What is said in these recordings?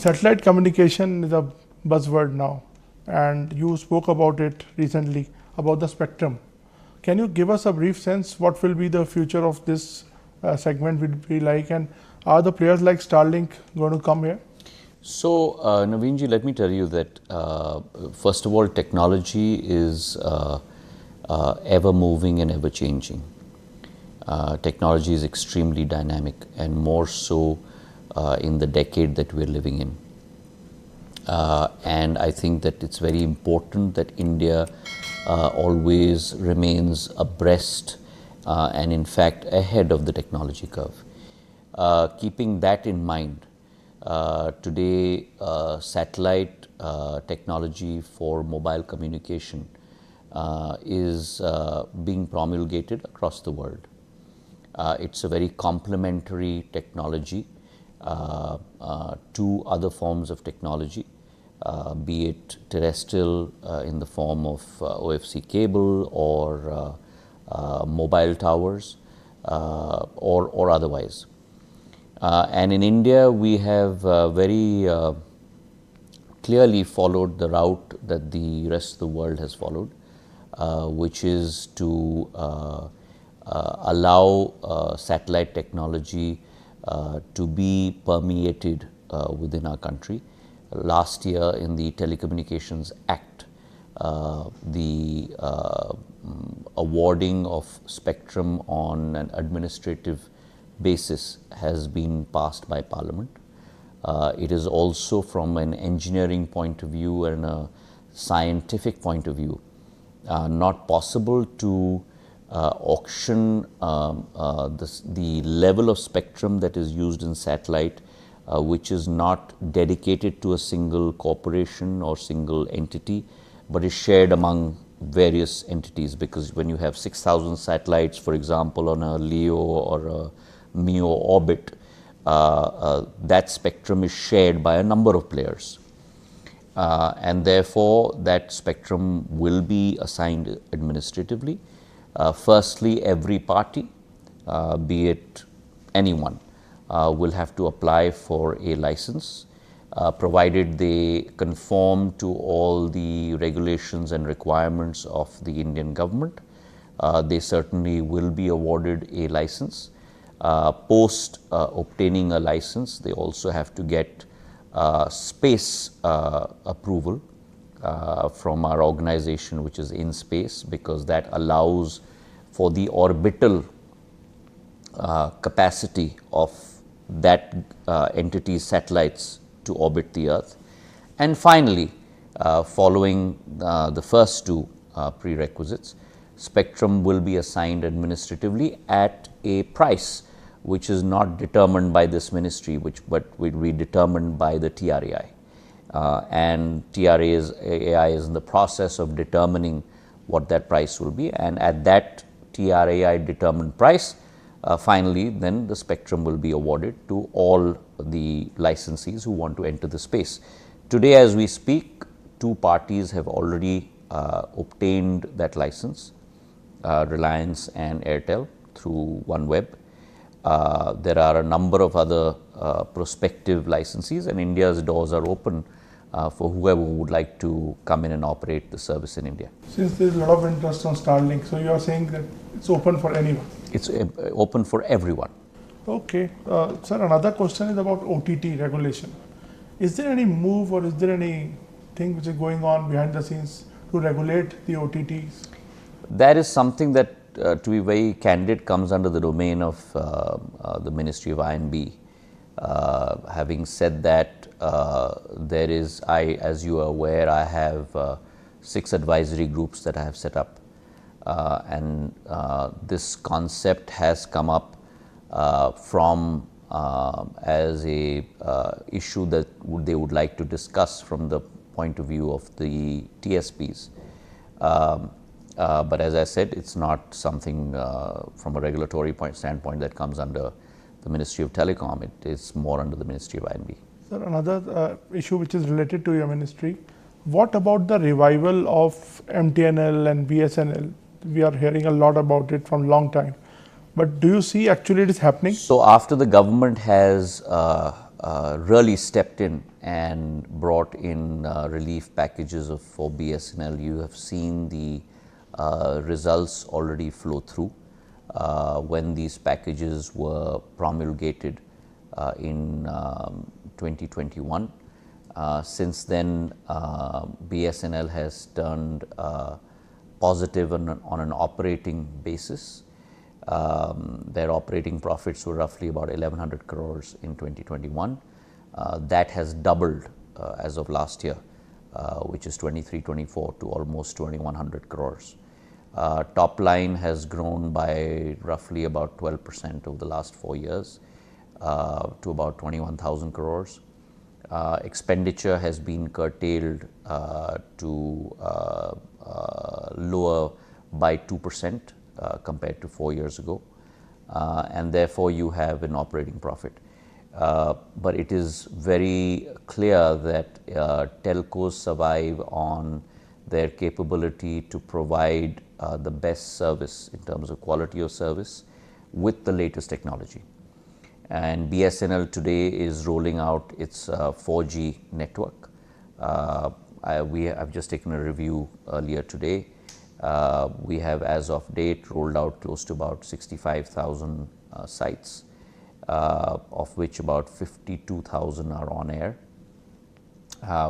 Satellite communication is a buzzword now, and you spoke about it recently about the spectrum. Can you give us a brief sense what will be the future of this segment will be like, and are the players like Starlink going to come here? So, Naveenji, let me tell you that first of all, technology is ever moving and ever changing. Technology is extremely dynamic, and more so in the decade that we're living in. And I think that it's very important that India always remains abreast and in fact ahead of the technology curve. Keeping that in mind, today satellite technology for mobile communication is being promulgated across the world. It's a very complementary technology to other forms of technology, be it terrestrial in the form of OFC cable or mobile towers or otherwise. And in India, we have very clearly followed the route that the rest of the world has followed, which is to allow satellite technology to be permeated within our country. Last year in the Telecommunications Act, the awarding of spectrum on an administrative basis has been passed by Parliament. It is also from an engineering point of view and a scientific point of view not possible to auction the level of spectrum that is used in satellite which is not dedicated to a single corporation or single entity, but is shared among various entities, because when you have 6,000 satellites, for example, on a LEO or a MEO orbit, that spectrum is shared by a number of players. And therefore, that spectrum will be assigned administratively. Firstly, every party, be it anyone, will have to apply for a license, provided they conform to all the regulations and requirements of the Indian government. They certainly will be awarded a license. Post obtaining a license, they also have to get space approval from our organization, which is in space, because that allows for the orbital capacity of that entity's satellites to orbit the Earth. And finally, following the first two prerequisites, spectrum will be assigned administratively at a price which is not determined by this ministry, but will be determined by the TRAI. And TRAI is in the process of determining what that price will be, and at that TRAI determined price, finally then the spectrum will be awarded to all the licensees who want to enter the space. Today as we speak, two parties have already obtained that license, Reliance and Airtel, through OneWeb. There are a number of other prospective licensees, and India's doors are open for whoever would like to come in and operate the service in India. Since there is a lot of interest on Starlink, so you are saying that it's open for anyone? It's open for everyone. Okay. Sir, another question is about OTT regulation. Is there any move or is there anything which is going on behind the scenes to regulate the OTTs? That is something that, to be very candid, comes under the domain of the Ministry of I&B. Having said that, there is, as you are aware, I have 6 advisory groups that I have set up, and this concept has come up from as a issue that they would like to discuss from the point of view of the TSPs. But as I said, it's not something from a regulatory standpoint that comes under the Ministry of Telecom. It is more under the Ministry of I&B. Sir, another issue which is related to your ministry, what about the revival of MTNL and BSNL? We are hearing a lot about it from long time, but do you see actually it is happening? So after the government has really stepped in and brought in relief packages for BSNL. You have seen the results already flow through when these packages were promulgated in 2021. Since then, BSNL has turned positive on an operating basis. Their operating profits were roughly about 1100 crores in 2021. That has doubled as of last year, which is 23-24 to almost 2100 crores. Top line has grown by roughly about 12% over the last 4 years to about 21,000 crores. Expenditure has been curtailed to lower by 2% compared to 4 years ago, and therefore you have an operating profit. But it is very clear that telcos survive on their capability to provide the best service in terms of quality of service with the latest technology. And BSNL today is rolling out its 4G network. I've just taken a review earlier today. We have, as of date, rolled out close to about 65,000 sites, of which about 52,000 are on air.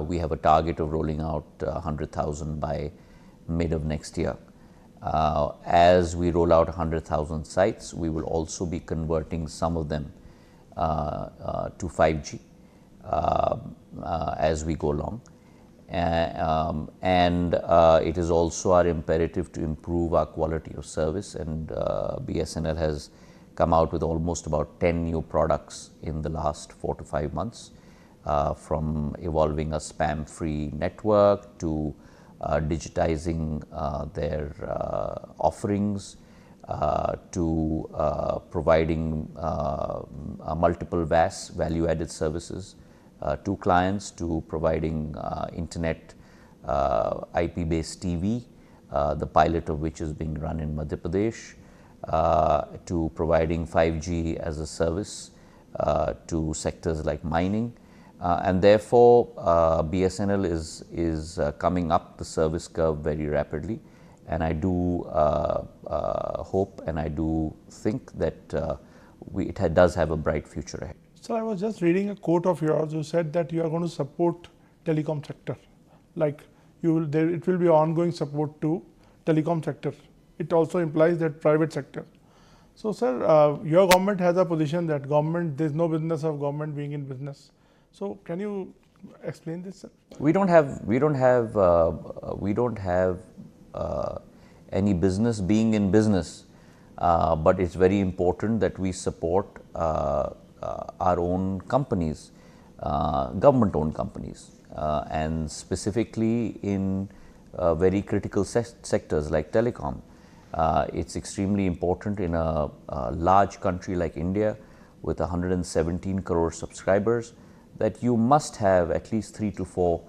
We have a target of rolling out 100,000 by mid of next year. As we roll out 100,000 sites, we will also be converting some of them to 5G as we go along. And it is also our imperative to improve our quality of service, and BSNL has come out with almost about 10 new products in the last 4 to 5 months, from evolving a spam-free network to digitizing their offerings, to providing multiple VAS, value-added services, to clients, to providing internet IP-based TV, the pilot of which is being run in Madhya Pradesh, to providing 5G as a service to sectors like mining. And therefore, BSNL is coming up the service curve very rapidly, and I do hope and I do think that it does have a bright future ahead. So I was just reading a quote of yours. You said that you are going to support telecom sector, like it will be ongoing support to telecom sector. It also implies that private sector. So, sir, your government has a position that there's no business of government being in business. So, can you explain this, sir? We don't have any business being in business, but it's very important that we support our own companies, government-owned companies, and specifically in very critical sectors like telecom. It's extremely important in a large country like India with 117 crore subscribers that you must have at least 3 to 4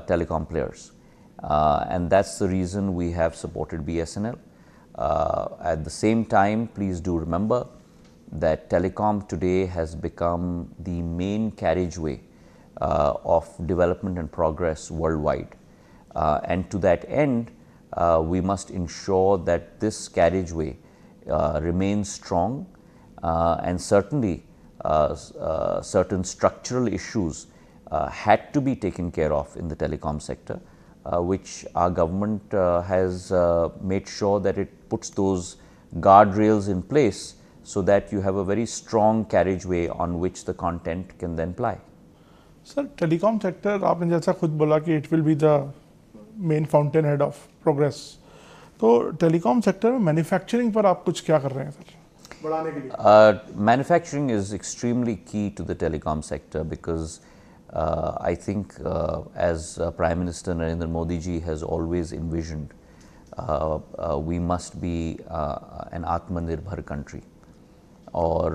telecom players. And that's the reason we have supported BSNL. At the same time, please do remember that telecom today has become the main carriageway of development and progress worldwide. And to that end, we must ensure that this carriageway remains strong, and certainly certain structural issues had to be taken care of in the telecom sector, which our government has made sure that it puts those guardrails in place so that you have a very strong carriageway on which the content can then ply. Sir, telecom sector, आपने जैसा खुद बोला कि it will be the main fountainhead of progress. तो telecom sector में manufacturing पर आप कुछ क्या कर रहे हैं सर बढ़ाने के लिए? Manufacturing is extremely key to the telecom sector because I think as Prime Minister Narendra Modi ji has always envisioned, we must be an Atmanirbhar country. और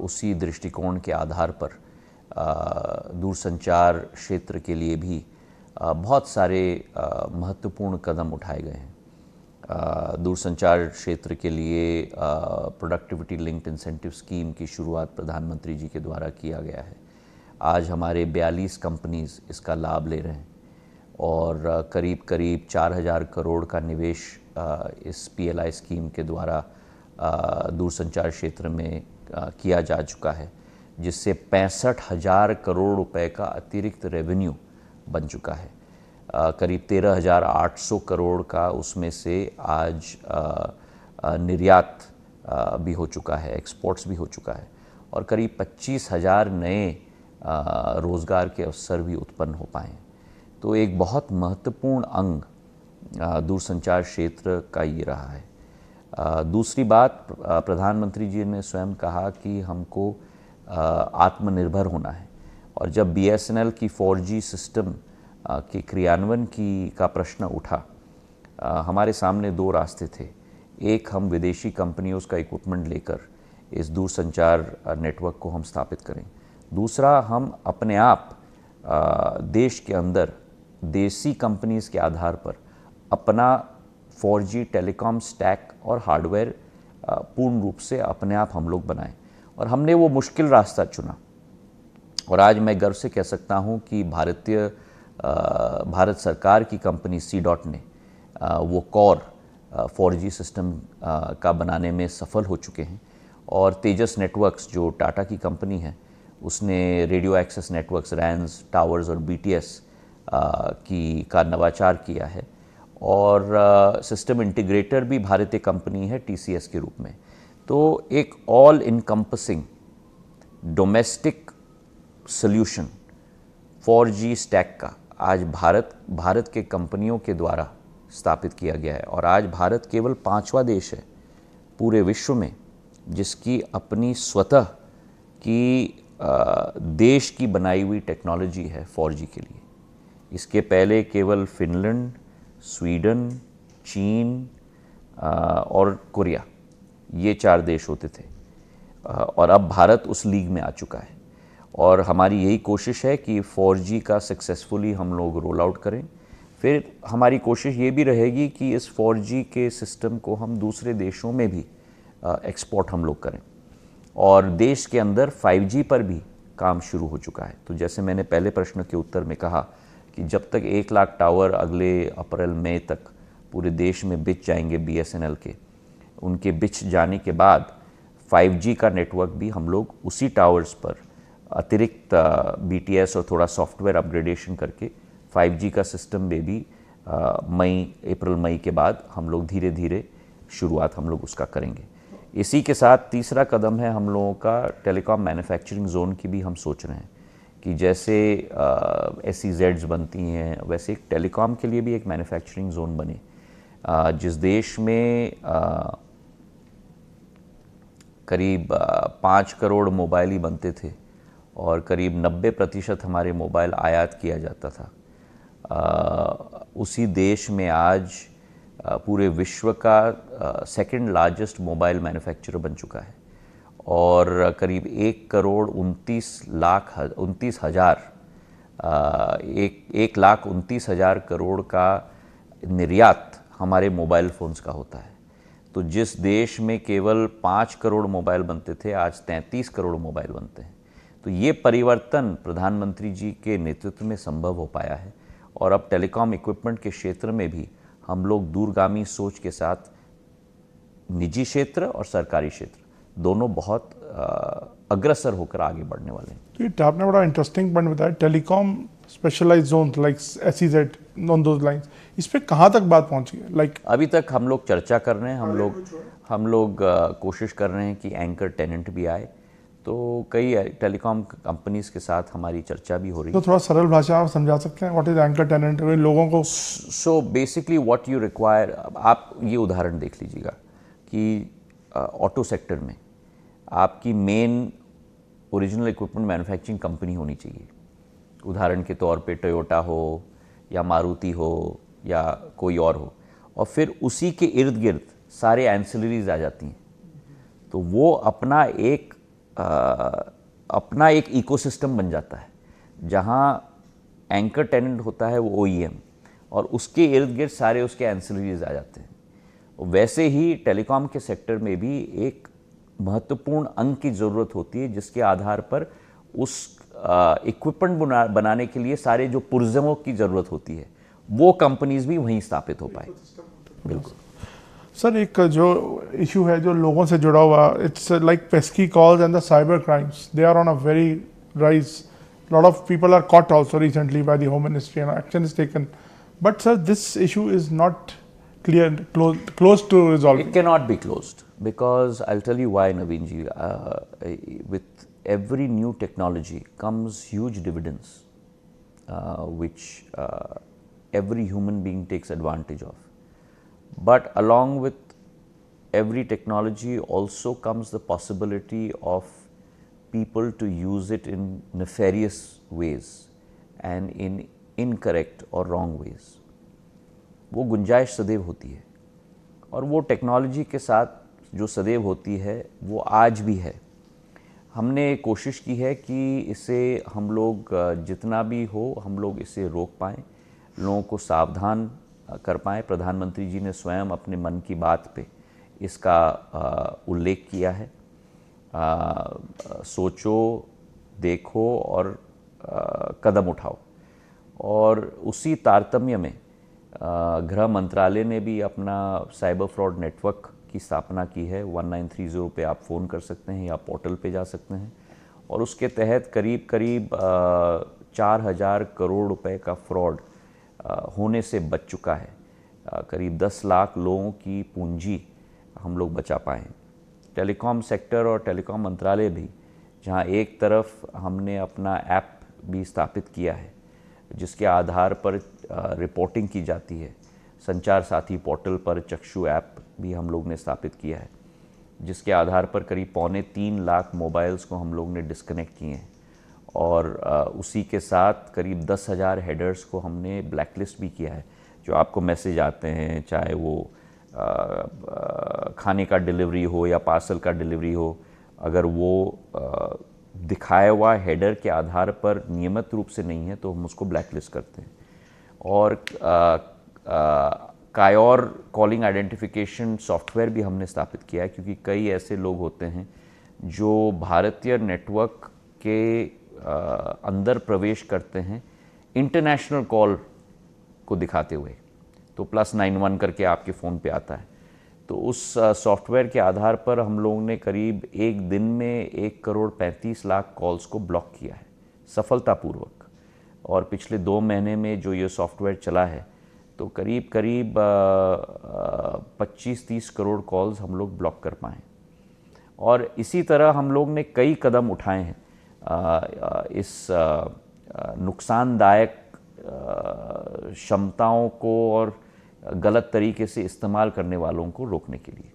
उसी दृष्टिकोण के आधार पर दूरसंचार क्षेत्र के लिए भी बहुत सारे महत्वपूर्ण कदम उठाए गए हैं। दूरसंचार क्षेत्र के लिए प्रोडक्टिविटी लिंक्ड इंसेंटिव स्कीम की शुरुआत प्रधानमंत्री जी के द्वारा किया गया है। आज हमारे 42 कंपनीज इसका लाभ ले रहे हैं और करीब करीब 4,000 करोड़ का निवेश इस PLI स्कीम के द्वारा दूरसंचार क्षेत्र में किया जा चुका है, जिससे 65,000 करोड़ रुपए का अतिरिक्त रेवेन्यू बन चुका है। करीब 13,800 करोड़ का उसमें से आज निर्यात भी हो चुका है, एक्सपोर्ट्स भी हो चुका है और करीब 25,000 नए रोज़गार के अवसर भी उत्पन्न हो पाए। तो एक बहुत महत्वपूर्ण अंग दूरसंचार क्षेत्र का ये रहा है। दूसरी बात, प्रधानमंत्री जी ने स्वयं कहा कि हमको आत्मनिर्भर होना है और जब BSNL की 4G सिस्टम के क्रियान्वयन का प्रश्न उठा, हमारे सामने दो रास्ते थे। एक, हम विदेशी कंपनियों का इक्विपमेंट लेकर इस दूरसंचार नेटवर्क को हम स्थापित करें। दूसरा, हम अपने आप देश के अंदर देसी कंपनीज के आधार पर अपना 4G टेलीकॉम स्टैक और हार्डवेयर पूर्ण रूप से अपने आप हम लोग बनाएं और हमने वो मुश्किल रास्ता चुना। और आज मैं गर्व से कह सकता हूं कि भारत सरकार की कंपनी C.DOT ने वो कोर 4G सिस्टम का बनाने में सफल हो चुके हैं और तेजस नेटवर्क्स जो टाटा की कंपनी है, उसने रेडियो एक्सेस नेटवर्क्स, रैन्स, टावर्स और BTS का नवाचार किया है और सिस्टम इंटीग्रेटर भी भारतीय कंपनी है TCS के रूप में। तो एक all encompassing domestic solution 4G stack का आज भारत के कंपनियों के द्वारा स्थापित किया गया है और आज भारत केवल 5वां देश है पूरे विश्व में जिसकी अपनी स्वतः की देश की बनाई हुई टेक्नोलॉजी है 4G के लिए। इसके पहले केवल फिनलैंड, स्वीडन, चीन और कोरिया, ये 4 देश होते थे और अब भारत उस लीग में आ चुका है और हमारी यही कोशिश है कि 4G का सक्सेसफुली हम लोग रोल आउट करें। फिर हमारी कोशिश ये भी रहेगी कि इस 4G के सिस्टम को हम दूसरे देशों में भी एक्सपोर्ट हम लोग करें और देश के अंदर 5G पर भी काम शुरू हो चुका है। तो जैसे मैंने पहले प्रश्न के उत्तर में कहा कि जब तक 1 लाख टावर अगले अप्रैल मई तक पूरे देश में बिछ जाएंगे BSNL के, उनके बिछ जाने के बाद 5G का नेटवर्क भी हम लोग उसी टावर्स पर अतिरिक्त BTS और थोड़ा सॉफ्टवेयर अपग्रेडेशन करके 5G का सिस्टम में भी अप्रैल मई के बाद हम लोग धीरे धीरे शुरुआत हम लोग उसका करेंगे। इसी के साथ तीसरा कदम है हम लोगों का टेलीकॉम मैन्युफैक्चरिंग जोन की भी हम सोच रहे हैं कि जैसे SEZs बनती हैं वैसे एक टेलीकॉम के लिए भी एक मैन्युफैक्चरिंग जोन बने। जिस देश में करीब 5 करोड़ मोबाइल ही बनते थे और करीब 90% हमारे मोबाइल आयात किया जाता था, उसी देश में आज पूरे विश्व का सेकंड लार्जेस्ट मोबाइल मैन्युफैक्चरर बन चुका है और करीब 1,29,000 करोड़ का निर्यात हमारे मोबाइल फ़ोन्स का होता है। तो जिस देश में केवल 5 करोड़ मोबाइल बनते थे, आज 33 करोड़ मोबाइल बनते हैं। तो ये परिवर्तन प्रधानमंत्री जी के नेतृत्व में संभव हो पाया है और अब टेलीकॉम इक्विपमेंट के क्षेत्र में भी हम लोग दूरगामी सोच के साथ निजी क्षेत्र और सरकारी क्षेत्र दोनों बहुत अग्रसर होकर आगे बढ़ने वाले हैं। तो आपने बड़ा इंटरेस्टिंग पॉइंट बताया, telecom specialised zone like SEZ on those lines, इस पे कहाँ तक बात पहुंची है? लाइक अभी तक हम लोग चर्चा कर रहे हैं, हम लोग कोशिश कर रहे हैं कि एंकर टेनेंट भी आए, तो कई टेलीकॉम कंपनीज के साथ हमारी चर्चा भी हो रही है। तो थोड़ा सरल भाषा में समझा सकते हैं व्हाट इज एंकर टेनेंट लोगों को? So basically what you require, आप ये उदाहरण देख लीजिएगा कि ऑटो सेक्टर में आपकी main original equipment manufacturing company होनी चाहिए। उदाहरण के तौर पे टोयोटा हो या मारुति हो या कोई और हो, और फिर उसी के इर्द गिर्द सारे एंसिलरीज आ जाती हैं। तो वो अपना एक इकोसिस्टम बन जाता है जहाँ एंकर टेनेंट होता है वो OEM और उसके इर्द गिर्द सारे उसके एंसिलरीज आ जाते हैं। वैसे ही टेलीकॉम के सेक्टर में भी एक महत्वपूर्ण अंग की ज़रूरत होती है जिसके आधार पर उस इक्विपमेंट बनाने के लिए सारे जो पुर्जों की ज़रूरत होती है वो कंपनीज भी वहीं स्थापित हो पाए। बिल्कुल सर, एक जो इशू है जो लोगों से जुड़ा हुआ, it's like pesky calls and the cyber crimes, they are on a very rise. Lot of people are caught also recently by the Home Ministry and action is taken. But sir, this issue is not clear, close to resolving. It cannot be closed because I'll tell you why, Naveen ji. With every new technology comes huge dividends, which every human being takes advantage of. But along with every technology also comes the possibility of people to use it in nefarious ways and in incorrect or wrong ways. वो गुंजाइश सदैव होती है और वो technology के साथ जो सदैव होती है वो आज भी है। हमने कोशिश की है कि इसे हम लोग जितना भी हो हम लोग इसे रोक पाएँ, लोगों को सावधान कर पाएँ। प्रधानमंत्री जी ने स्वयं अपने मन की बात पे इसका उल्लेख किया है। सोचो, देखो और कदम उठाओ। और उसी तारतम्य में गृह मंत्रालय ने भी अपना साइबर फ्रॉड नेटवर्क की स्थापना की है। 1930 पे आप फ़ोन कर सकते हैं या पोर्टल पे जा सकते हैं और उसके तहत करीब करीब 4000 करोड़ रुपए का फ्रॉड होने से बच चुका है। करीब 10 लाख लोगों की पूंजी हम लोग बचा पाए। टेलीकॉम सेक्टर और टेलीकॉम मंत्रालय भी, जहां एक तरफ हमने अपना ऐप भी स्थापित किया है जिसके आधार पर रिपोर्टिंग की जाती है। संचार साथी पोर्टल पर चक्षु ऐप भी हम लोग ने स्थापित किया है जिसके आधार पर करीब 3.25 लाख मोबाइल्स को हम लोग ने डिस्कनेक्ट किए हैं और उसी के साथ करीब 10,000 हेडर्स को हमने ब्लैकलिस्ट भी किया है। जो आपको मैसेज आते हैं, चाहे वो खाने का डिलीवरी हो या पार्सल का डिलीवरी हो, अगर वो दिखाया हुआ हेडर के आधार पर नियमित रूप से नहीं है तो हम उसको ब्लैकलिस्ट करते हैं। और कायोर कॉलिंग आइडेंटिफिकेशन सॉफ्टवेयर भी हमने स्थापित किया है क्योंकि कई ऐसे लोग होते हैं जो भारतीय नेटवर्क के अंदर प्रवेश करते हैं इंटरनेशनल कॉल को दिखाते हुए, तो +91 करके आपके फ़ोन पे आता है। तो उस सॉफ्टवेयर के आधार पर हम लोगों ने करीब एक दिन में 1,35,00,000 कॉल्स को ब्लॉक किया है सफलतापूर्वक। और पिछले 2 महीने में जो ये सॉफ्टवेयर चला है तो करीब करीब 25-30 करोड़ कॉल्स हम लोग ब्लॉक कर पाए। और इसी तरह हम लोग ने कई कदम उठाए हैं इस नुकसानदायक क्षमताओं को और गलत तरीके से इस्तेमाल करने वालों को रोकने के लिए।